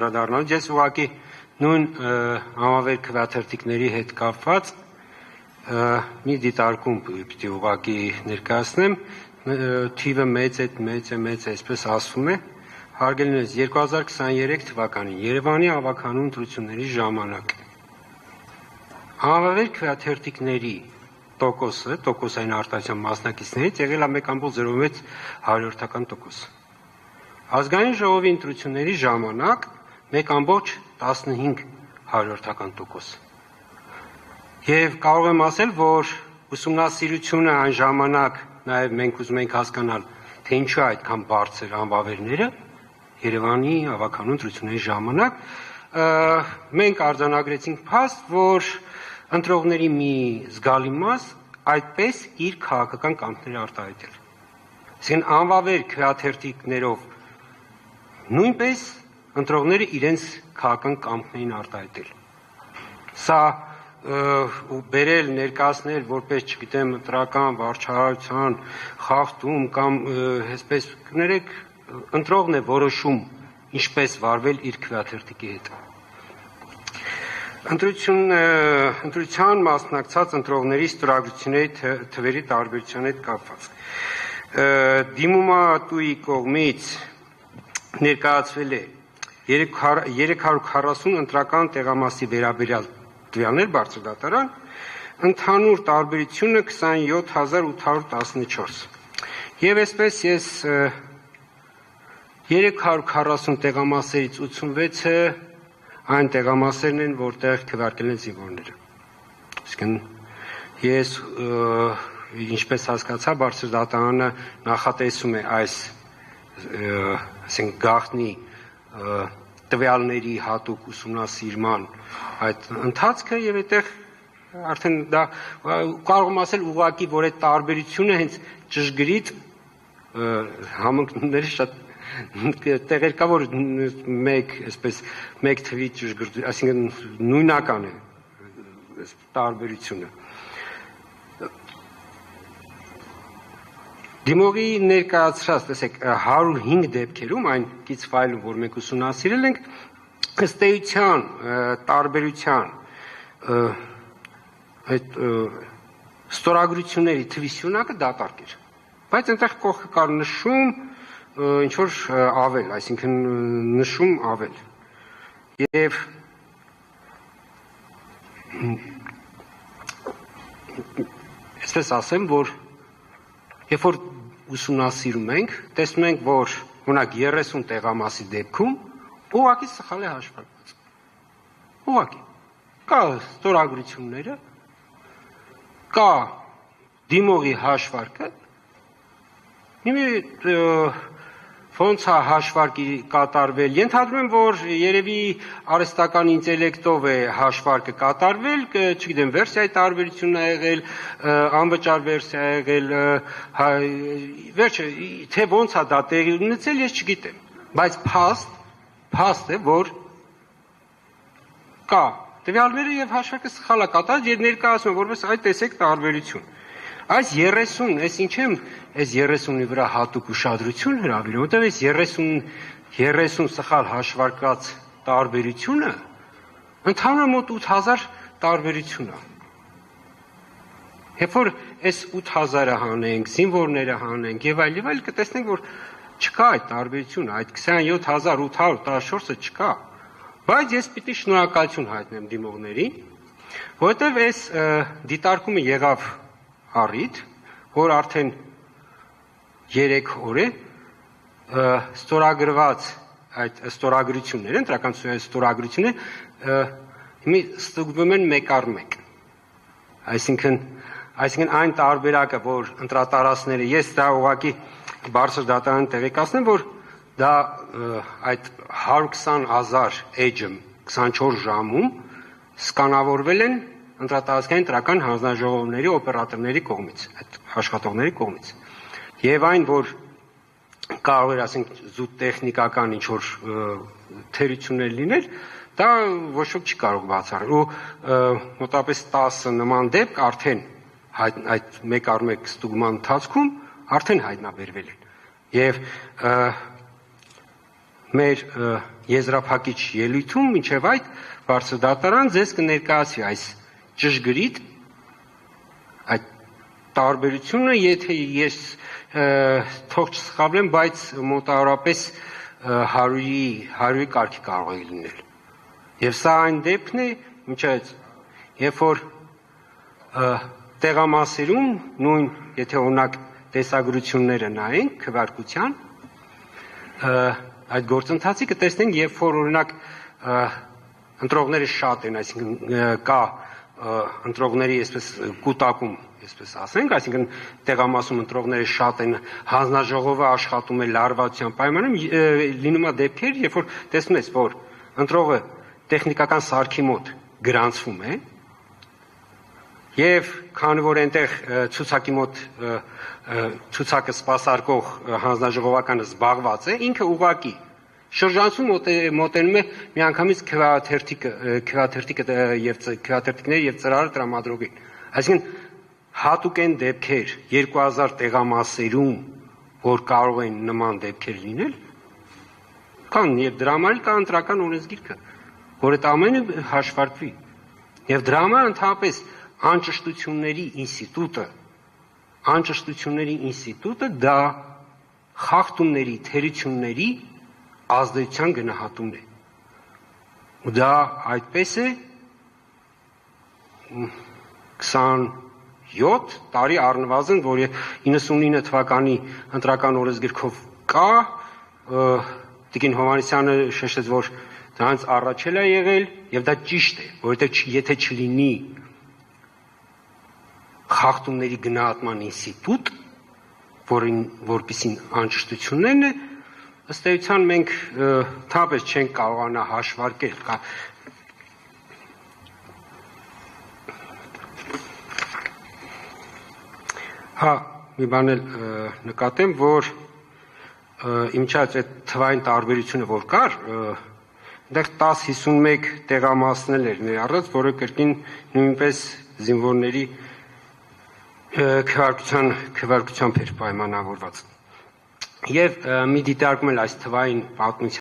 Անդրադառնալ, ես ուղղակի նույն համավեր քվեաթերթիկների հետ կապված մի դիտարկում պիտի ուղղակի ներկայացնեմ, թիվը մեծ է, այսպես ասվում է, հարգելինս 2023 թվականին Երևանի ավականու ընտրությունների ժամանակ համավեր քվեաթերթիկների տոկոսային արտադրության մասնակիցներից եղել է 1,06%։ Ազգային ժողովի ընտրությունների ժամանակ 1,15%։ Եվ կարող եմ ասել, որ ուսումնասիրությունը այն ժամանակ նաև մենք ուզում ենք հասկանալ, թե ինչու այդքան բարձր անվավերները Երևանի ավականու ընտրությունների ժամանակ մենք արձանագրեցինք փաստ, որ ընտրողների մի զգալի մաս այդպես իր քաղաքական կամքները արտահայտել։ Այսինքն անվավեր քվեաթերթիկներով նույնպես ընտրողները իրենց քաղաքական կամքներին արտահայտել։ Սա բերել ներկայացնել որպես, չգիտեմ, ընտրական վարչահայության խախտում կամ այսպես կներեք, ընտրողն է որոշում ինչպես վարվել իր քվեաթերթիկի հետ։ Ընտրության մասնակցած ընտրողների ստորագրությունների թվերի տարբերության հետ կապված։ Դիմումատուի կողմից ներկայացվել է 340 ընտրական տեղամասի վերաբերյալ տվյալներ բարձր դատարան, ընդհանուր տարբերությունը 27814։ Եվ այսպես ես 340 տեղամասերից 86-ը այն տեղամասերն են, որտեղ քվեարկել են զինվորները։ Այսինքն ես ինչպես հասկացա, բարձր դատարանը նախատեսում է այս գաղտնի տվյալների հատուկ ուսումնասիրման այդ ընթացքը եւ այդտեղ արդեն դա կարող եմ ասել ուղղակի, որ այդ տարբերությունը հենց ճշգրիտ համընկնումների շատ տեղեր կա, որ մեկ թվի ճշգրիտ, այսինքն նույնական է տարբերությունը։ Դիմողի ներկայացրած, տեսեք, 105 դեպքերում այն կից ֆայլում, որ մենք ուսումնասիրել ենք, ըստ էության տարբերության այդ ստորագրությունների թվի սյունակը դատարկ էր, բայց այնտեղ կողքը կար նշում ինչ որ ավել, այսինքն նշում ավել։ Եվ այսպես ասեմ, որ երբ որ ուսումնասիրում ենք, տեսնում ենք, որ օրինակ 30 տեղամասի դեպքում ուղղակի սխալ է հաշվարկված։ Ուղղակի կա ստորագրությունները, կա դիմողի հաշվարկը, ոնց է հաշվարկի կատարվել, ենթադրում եմ, որ երևի արհեստական ինտելեկտով է հաշվարկը կատարվել, չգիտեմ, վերսիայի տարբերությունն է եղել, անվճար վերսիա է եղել, վերջը, թե ոնց է դա տեղի ունեցել, ես չգիտեմ, բայց փաստ է, որ կա տվյալները եւ հաշվարկը սխալ է կատարած եւ ներկայացնում է որպես այդ տեսեք տարբերություն։ Այս 30, այս ինչ եմ այս 30-ի վրա հատուկ ուշադրություն հրավիրում, որտեղ այս 30 սխալ հաշվարկած տարբերությունը ընդհանուր մոտ 8000 տարբերություն է։ Երբ որ այս 8000-ը հանենք, զինվորները հանենք եւ այլ, կտեսնենք, որ չկա այդ տարբերությունը, այդ 27814-ը չկա։ Բայց ես պիտի շնորհակալություն հայտնեմ դիմողներին, որովհետեւ այս դիտարկումը եղավ առիթ, որ արդեն 3 օր է ստորագրված այդ ստորագրությունները, ընտրական ստորագրությունները ստուգվում են մեկ առ մեկ։ Այսինքն այն տարբերակը, որ ընտրատարածքները, ես դա ուղղակի բարձր դատարան տեղեկացնեմ, որ դա այդ 120,000 էջը 24 ժամում սկանավորվել են ընտրատարածքային ընտրական հանձնաժողովների օպերատորների կողմից, այդ աշխատողների կողմից։ Եվ այն, որ կարող էր, ասենք, զուտ տեխնիկական ինչ-որ թերություններ լինել, դա ոչ ոք չի կարող բացառել։ Ու մոտավորապես 10 նման դեպք արդեն այդ մեկ առ մեկ ստուգման ընթացքում արդեն հայտնաբերվել են։ Եվ մեր եզրափակիչ ելույթում մինչև այդ բարձրդատարան ձեզ կներկայացվի այս ճշգրիտ այդ տարբերությունը, եթե ես թող չսխալվեմ, բայց մոտավորապես 100-ի կարգի կարող է լինել։ Եվ սա այն դեպքն է, մինչև երբ որ տեղամասերում նույն, եթե օրինակ տեսագրությունները նայենք քվեարկության, այդ գործընթացի կտեսնենք, երբ որ օրինակ ընտրողները շատ են, այսինքն կա ընտրողների այսպես կուտակում, այսպես ասենք, այսինքն տեղամասում ընտրողները շատ են, հանձնաժողովը աշխատում է լարվածության պայմանում, լինում է դեպքեր, երբ որ տեսնում ես, որ ընտրողը տեխնիկական սարքի մոտ գրանցվում է, եւ քանի որ այնտեղ ցուցակի մոտ ցուցակը սպասարկող հանձնաժողովականը զբաղված է, ինքը ուղակի շրջանցում մոտենում է միանգամից քվեաթերթիկները եւ ծրարը տրամադրողին։ Այսինքն հատուկ են դեպքեր 2000 տեղամասերում, որ կարող են նման դեպքեր լինել, կան եւ դրա համար կա ընտրական օրենսգիրքը, որ այդ ամենը հաշվարկվի։ Եվ դրա համար ընդհանրապես անճշտությունների ինստիտուտը դա խախտումների, թերությունների ազդեցության գնահատումն է։ Ու դա այդպես է 27 տարի առնվազն, որ 99 թվականի ընտրական օրենսգիրքով կա, Տիկին Հովհաննիսյանը շեշտեց, որ դրանից առաջ էլ է եղել, եւ դա ճիշտ է, որովհետեւ եթե չլինի խախտումների գնահատման ինստիտուտ, որպիսին անճշտություններն է, ըստ էության մենք թափես չենք կարողանա հաշվարկել։ Հա, մի բան էլ նկատեմ, որ իմիջիայլոց այդ թվային տարբերությունը որ կար, այնտեղ 10-51 տեղամասներ էր ներառած, որը կրկին նույնպես զինվորների քվեարկությամբ էր պայմանավորված։ Եվ մի դիտարկում էլ այս թվային պատմության